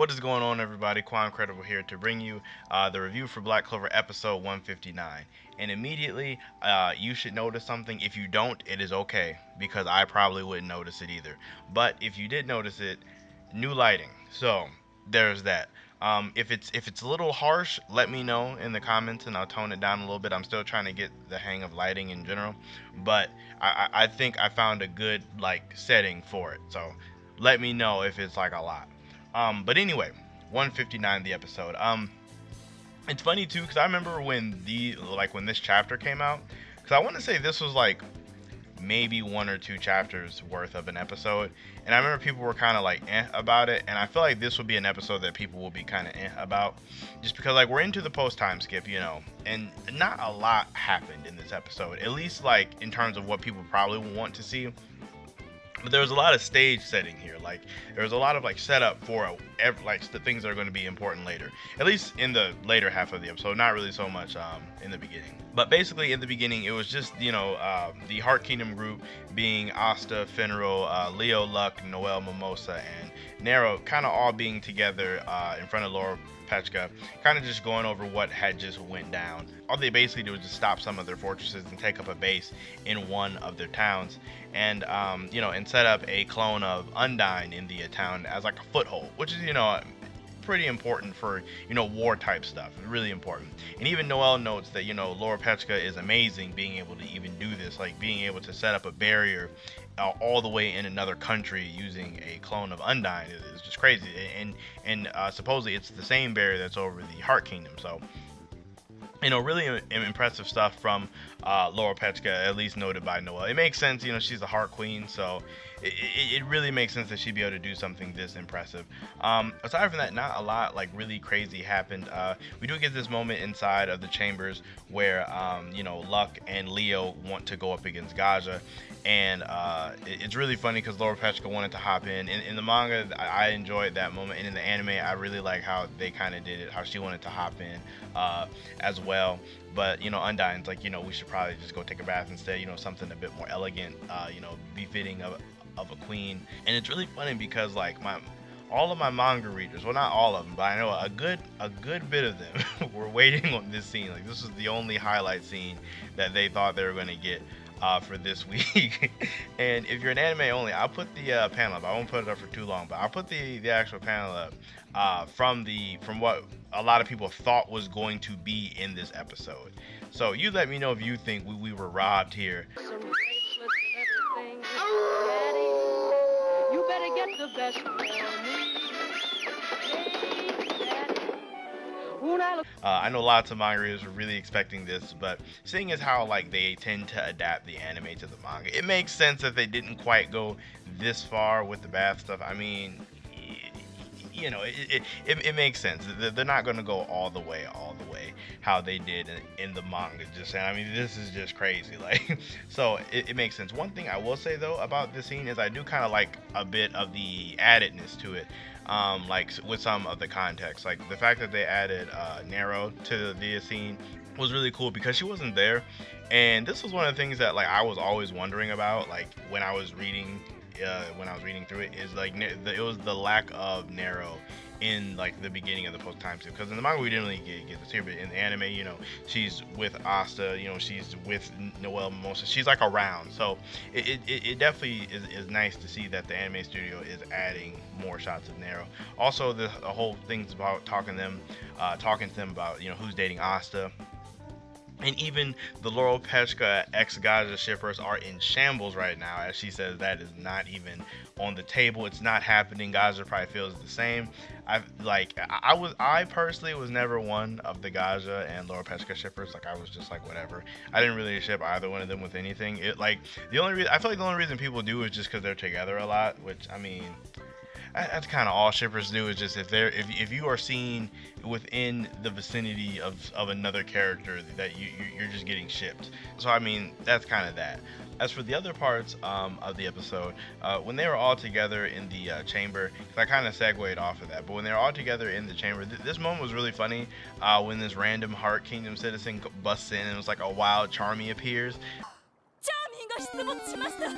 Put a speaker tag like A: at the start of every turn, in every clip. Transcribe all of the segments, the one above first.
A: What is going on, everybody? Quancredible here to bring you the review for Black Clover episode 159. And immediately, you should notice something. If you don't, it is okay, because I probably wouldn't notice it either. But if you did notice it, new lighting. So there's that. If it's a little harsh, let me know in the comments and I'll tone it down a little bit. I'm still trying to get the hang of lighting in general, but I think I found a good like setting for it. So let me know if it's like a lot. But anyway, 159 the episode. It's funny too because I remember when this chapter came out, because I want to say this was like maybe one or two chapters worth of an episode, and I remember people were kind of like about it, and I feel like this will be an episode that people will be kind of about, just because like we're into the post time skip, and not a lot happened in this episode, at least like in terms of what people probably want to see. But there was a lot of stage setting here. Like there was a lot of like setup for the things that are going to be important later. At least in the later half of the episode, not really so much in the beginning. But basically, in the beginning, it was just the Heart Kingdom group being Asta, Finral, Leo, Luck, Noel, Mimosa, and Nero, kind of all being together in front of Laura Pechka, kind of just going over what had just went down. All they basically did was just stop some of their fortresses and take up a base in one of their towns, and and set up a clone of Undyne in the town as like a foothold, which is pretty important for war type stuff. Really important. And even Noel notes that Laura Pechka is amazing being able to even do this, like being able to set up a barrier all the way in another country using a clone of Undyne is just crazy. And supposedly it's the same barrier that's over the Heart Kingdom. So really impressive stuff from Laura Pechka, at least noted by Noel. It makes sense, she's the Heart Queen, so it really makes sense that she'd be able to do something this impressive. Aside from that, not a lot like really crazy happened. We do get this moment inside of the chambers where Luck and Leo want to go up against Gaja, and it's really funny because Laura Pechka wanted to hop in the manga. I enjoyed that moment, and in the anime I really like how they kind of did it, how she wanted to hop in as well. But Undyne's like, we should probably just go take a bath instead, something a bit more elegant, befitting of a queen. And it's really funny because like all of my manga readers, well, not all of them, but I know a good bit of them were waiting on this scene. Like this was the only highlight scene that they thought they were going to get for this week. And if you're an anime only, I'll put the panel up. I won't put it up for too long, but I'll put the actual panel up from what a lot of people thought was going to be in this episode. So you let me know if you think we were robbed here.
B: Some bracelets and everything. Daddy, you better get the best for me. Hey, Daddy.
A: I know lots of manga readers were really expecting this, but seeing as how like they tend to adapt the anime to the manga, it makes sense that they didn't quite go this far with the bath stuff. I mean, it makes sense. They're not going to go all the way how they did in the manga. Just saying, I mean, this is just crazy. Like, so it makes sense. One thing I will say though about this scene is I do kind of like a bit of the addedness to it. Like with some of the context, like the fact that they added Nero to the scene was really cool because she wasn't there, and this was one of the things that like I was always wondering about, like when I was reading through it, is like it was the lack of Nero in like the beginning of the post time skip, because in the manga we didn't really get this here, but in the anime, she's with Asta, she's with Noel, Mimosa, she's like around. So it definitely is nice to see that the anime studio is adding more shots of Nero. Also the whole thing's about talking to them about who's dating Asta. And even the Laurel Pechka ex-Gaja shippers are in shambles right now, as she says that is not even on the table. It's not happening. Gaja probably feels the same. I personally was never one of the Gaja and Laurel Pechka shippers. Like I was just like whatever. I didn't really ship either one of them with anything. I feel like the only reason people do is just because they're together a lot, which I mean, that's kind of all shippers do, is just if you are seen within the vicinity of another character that you're just getting shipped. So I mean, that's kind of that. As for the other parts of the episode, when they were all together in the chamber, because I kind of segued off of that, but when they were all together in the chamber, this moment was really funny when this random Heart Kingdom citizen busts in and it was like a wild Charmy appears.
C: チャーミンが出没しました。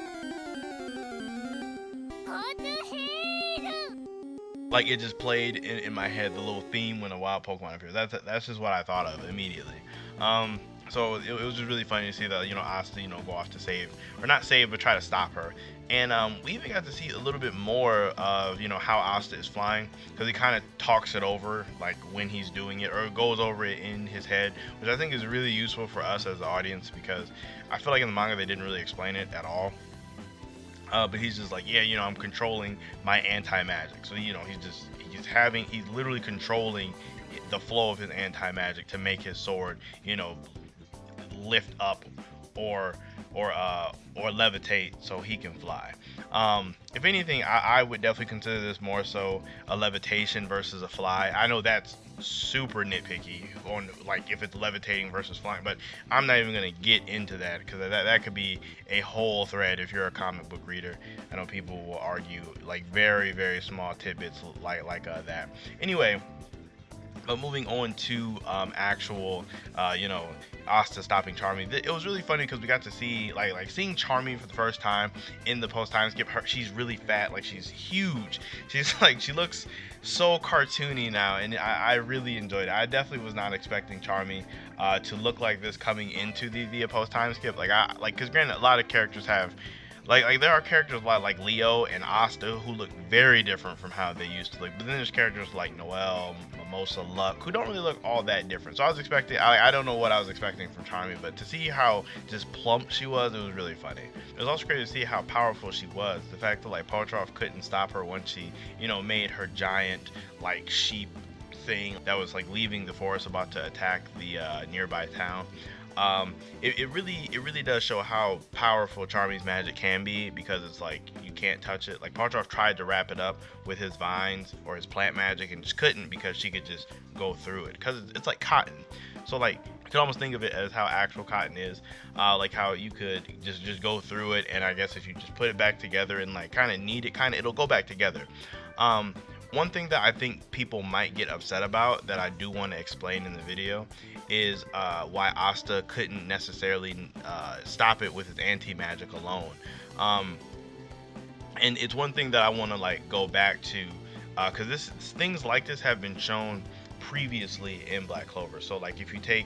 C: ホトヘール
A: like it just played in my head, the little theme when a wild Pokemon appears. That's just what I thought of immediately. Um, so it was just really funny to see that Asta go off to save, or not save, but try to stop her. And we even got to see a little bit more of how Asta is flying, because he kind of talks it over like when he's doing it, or goes over it in his head, which I think is really useful for us as the audience, because I feel like in the manga they didn't really explain it at all. But he's just like, yeah, I'm controlling my anti-magic. So he's literally controlling the flow of his anti-magic to make his sword, lift up or levitate so he can fly. If anything, I would definitely consider this more so a levitation versus a fly. I know that's super nitpicky on like if it's levitating versus flying, but I'm not even gonna get into that, because that could be a whole thread if you're a comic book reader. I know people will argue like very, very small tidbits like that. Anyway, but moving on to actual, Asta stopping Charmy. It was really funny because we got to see like seeing Charmy for the first time in the post time skip. She's really fat, like she's huge. She's like, she looks so cartoony now, and I really enjoyed it. I definitely was not expecting Charmy to look like this coming into the post time skip. Because granted, a lot of characters have. Like there are characters like Leo and Asta who look very different from how they used to look. But then there's characters like Noelle, Mimosa, Luck, who don't really look all that different. So I was expecting, I don't know what I was expecting from Charmy, but to see how just plump she was, it was really funny. It was also great to see how powerful she was. The fact that like Poltroff couldn't stop her once she, made her giant like sheep thing that was like leaving the forest about to attack the nearby town. It really does show how powerful Charmy's magic can be, because it's like you can't touch it. Like Poltroff tried to wrap it up with his vines or his plant magic and just couldn't, because she could just go through it, because it's like cotton. So like you could almost think of it as how actual cotton is, like how you could just go through it, and I guess if you just put it back together and like kind of knead it, it'll go back together. One thing that I think people might get upset about that I do want to explain in the video is why Asta couldn't necessarily stop it with his anti-magic alone. And it's one thing that I want to like go back to, because things like this have been shown previously in Black Clover. So like if you take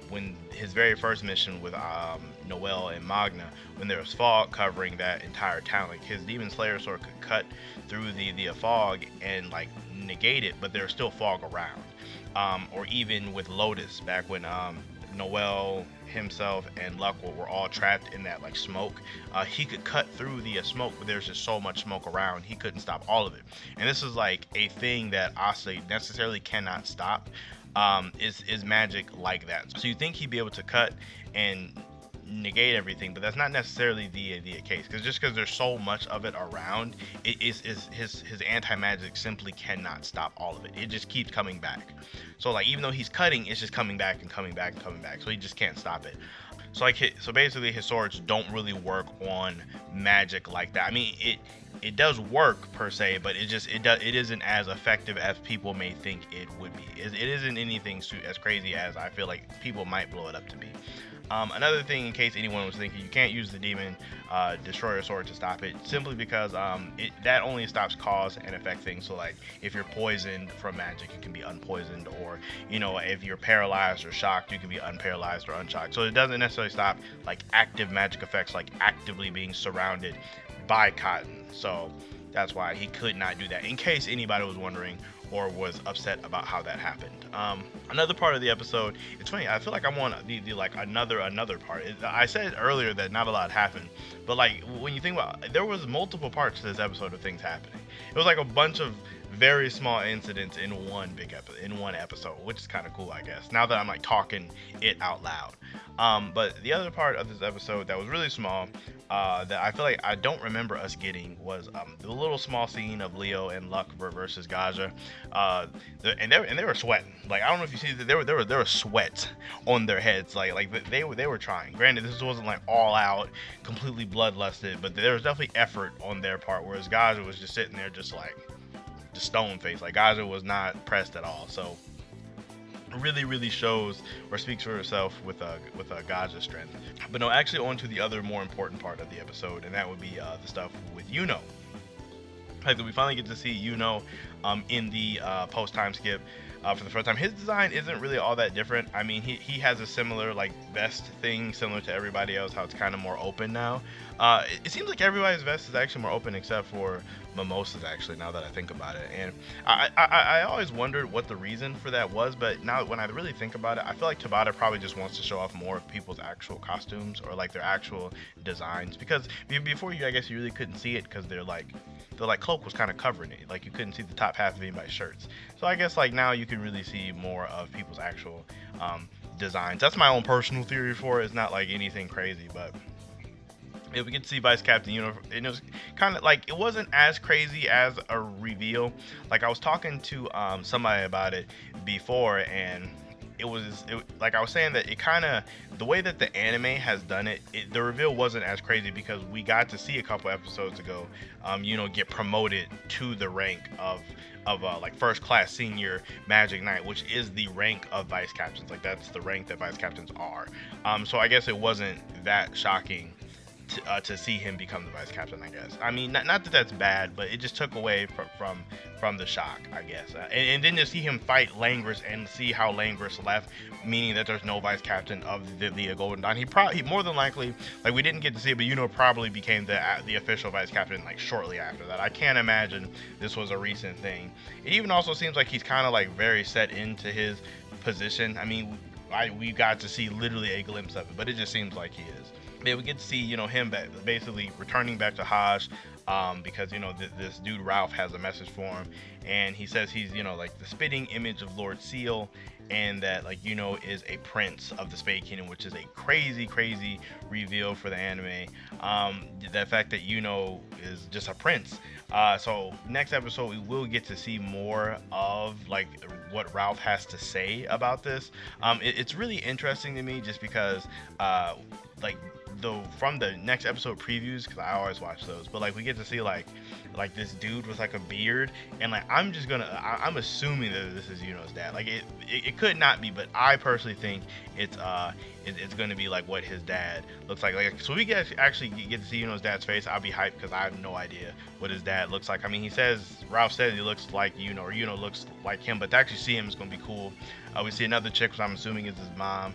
A: when his very first mission with Noelle and Magna, when there was fog covering that entire town, like his Demon Slayer sword could cut through the fog and like negate it, but there's still fog around. Or even with Lotus, back when Noelle, himself, and Luck were all trapped in that like smoke, he could cut through the smoke, but there's just so much smoke around, he couldn't stop all of it. And this is like a thing that Asta necessarily cannot stop, is magic like that. So you think he'd be able to cut and negate everything, but that's not necessarily the case, because just because there's so much of it around, his anti-magic simply cannot stop all of it. It just keeps coming back. So like even though he's cutting, it's just coming back and coming back and coming back, so he just can't stop it. So basically his swords don't really work on magic like that. I mean, it does work per se, but it isn't as effective as people may think it would be. It isn't anything as crazy as I feel like people might blow it up to be. Another thing, in case anyone was thinking, you can't use the Demon Destroyer sword to stop it, simply because that only stops cause and effect things. So like if you're poisoned from magic, you can be unpoisoned, or if you're paralyzed or shocked, you can be unparalyzed or unshocked. So it doesn't necessarily stop like active magic effects, like actively being surrounded by cotton. So that's why he could not do that, in case anybody was wondering or was upset about how that happened. Another part of the episode, it's funny, I feel like I'm on the like another part. I said earlier that not a lot happened, but like when you think about it, there was multiple parts to this episode of things happening. It was like a bunch of very small incidents in one episode, which is kind of cool, I guess, now that I'm like talking it out loud. But the other part of this episode that was really small, that I feel like I don't remember us getting, was the little small scene of Leo and Luck versus Gaja, and they were sweating. Like I don't know if you see that there were sweat on their heads. Like they were trying. Granted, this wasn't like all out, completely bloodlusted, but there was definitely effort on their part. Whereas Gaja was just sitting there, just stone face. Like Gaja was not pressed at all. So really shows or speaks for herself with Gaja's strength. But no, actually on to the other more important part of the episode, and that would be the stuff with fact that we finally get to see in the post time skip for the first time. His design isn't really all that different. I mean, he has a similar like vest thing, similar to everybody else, how it's kind of more open now. It seems like everybody's vest is actually more open except for Mimosa's, actually, now that I think about it. And I always wondered what the reason for that was, but now when I really think about it, I feel like Tabata probably just wants to show off more of people's actual costumes or like their actual designs, because before I guess you really couldn't see it because the cloak was kind of covering it, like you couldn't see the top half of anybody's shirts. So I guess like now you can really see more of people's actual designs. That's my own personal theory for it. It's not like anything crazy, but yeah, we get to see Vice Captain, and it was kind of like, it wasn't as crazy as a reveal. Like I was talking to somebody about it before, and like I was saying that it kind of, the way that the anime has done it, the reveal wasn't as crazy because we got to see a couple episodes ago, get promoted to the rank of like first class senior Magic Knight, which is the rank of vice captains. Like that's the rank that vice captains are. So I guess it wasn't that shocking to see him become the vice captain, I guess. I mean, not that that's bad, but it just took away from the shock, I guess. And then to see him fight Langris and see how Langris left, meaning that there's no vice captain of the Golden Dawn. He more than likely, like we didn't get to see it, but probably became the official vice captain like shortly after that. I can't imagine this was a recent thing. It even also seems like he's kind of like very set into his position. I mean, we got to see literally a glimpse of it, but it just seems like he is. Yeah, we get to see, him basically returning back to Hajj, because, this dude Ralph has a message for him, and he says he's, like the spitting image of Lord Seal, and that, like, is a prince of the Spade Kingdom, which is a crazy, crazy reveal for the anime. The fact that, is just a prince. So next episode, we will get to see more of, like, what Ralph has to say about this. It's really interesting to me just because, like, from the next episode previews, because I always watch those, but like we get to see like this dude with like a beard, and like I'm assuming that this is Yuno's dad. Like it could not be, but I personally think it's going to be like what his dad looks like. So we actually get to see Yuno's dad's face. I'll be hyped because I have no idea what his dad looks like. I mean, Ralph says he looks like Yuno, or Yuno looks like him, but to actually see him is going to be cool. We see another chick, which I'm assuming is his mom,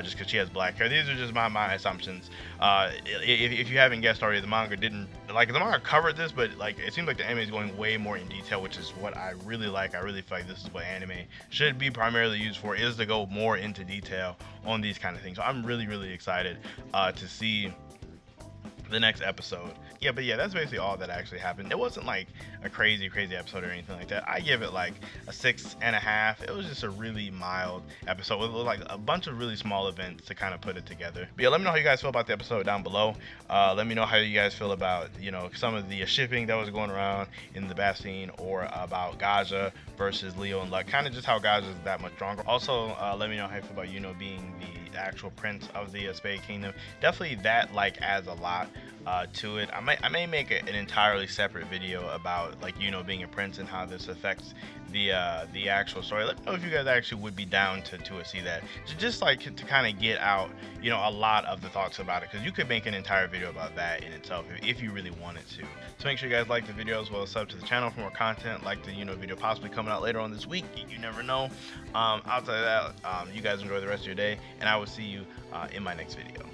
A: just because she has black hair. These are just my assumptions. If you haven't guessed already, the manga covered this, but like it seems like the anime is going way more in detail, which is what I really like. I really feel like this is what anime should be primarily used for, is to go more into detail on these kind of things. So I'm really, really excited to see the next episode. Yeah, but that's basically all that actually happened. It wasn't like a crazy episode or anything like that. I give it like a 6.5. It was just a really mild episode with like a bunch of really small events to kind of put it together. But yeah, let me know how you guys feel about the episode down below. Let me know how you guys feel about some of the shipping that was going around in the bath scene, or about Gaja versus Leo and Luck. Kind of just how Gaja is that much stronger. Also, let me know how you feel about being the actual prince of the Spade Kingdom. Definitely that like adds a lot to it. I may make an entirely separate video about like being a prince and how this affects the actual story. Let me know if you guys actually would be down to see that, just like to kind of get out a lot of the thoughts about it, because you could make an entire video about that in itself if you really wanted to. So make sure you guys like the video as well as sub to the channel for more content, like the video possibly coming out later on this week. You never know. Outside of that, you guys enjoy the rest of your day, and I will see you in my next video.